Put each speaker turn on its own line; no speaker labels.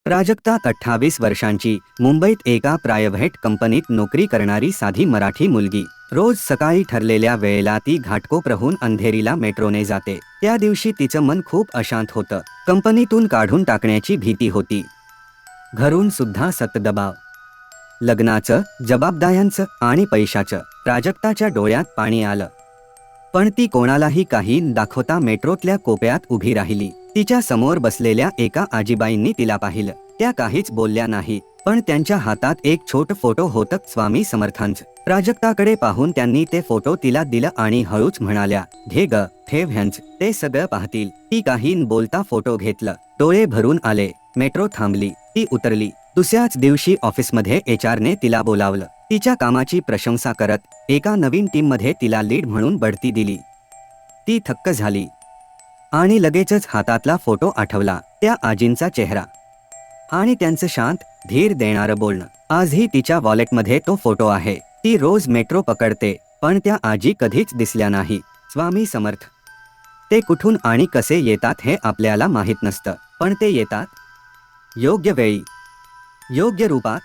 प्राजक्ता 28 वर्षांची, मुंबईत एका प्रायव्हेट कंपनीत नोकरी करणारी साधी मराठी मुलगी. रोज सकाळी ठरलेल्या वेळेला ती घाटकोपरहून अंधेरीला मेट्रोने जाते. त्या दिवशी तिचं मन खूप अशांत होतं. कंपनीतून काढून टाकण्याची भीती होती. घरून सुद्धा सतदबाव. लग्नाचं, जबाबदाऱ्यांचं आणि पैशाचं. प्राजक्ताच्या डोळ्यात पाणी आलं. पण ती कोणालाही काही न दाखवता मेट्रोतल्या कोपऱ्यात उभी राहिली. तिच्या समोर बसलेल्या एका आजीबाईंनी तिला पाहिलं. त्या काहीच बोलल्या नाही, पण त्यांच्या हातात एक छोटं फोटो होतं स्वामी समर्थांचं. प्राजक्ताकडे पाहून त्यांनी ते फोटो तिला दिलं आणि हळूच म्हणाल्या, "घे ग, ठेव ह्यांच, ते सगळं पाहतील." ती काही न बोलता फोटो घेतलं. डोळे भरून आले. मेट्रो थांबली. ती उतरली. दुसऱ्याच दिवशी ऑफिसमध्ये एचआरने तिला बोलावलं. तिच्या कामाची प्रशंसा करत एका नवीन टीममध्ये तिला लीड म्हणून बढती दिली. ती थक्क झाली आणि लगेचच हातातला फोटो आठवला. त्या आजींचा चेहरा आणि त्यांचं शांत, धीर देणारं बोलणं. आजही तिच्या वॉलेटमध्ये तो फोटो आहे. ती रोज मेट्रो पकडते, पण त्या आजी कधीच दिसल्या नाही. स्वामी समर्थ. ते कुठून आणि कसे येतात हे आपल्याला माहीत नसतं, पण ते येतात योग्य वेळी, योग्य रूपात.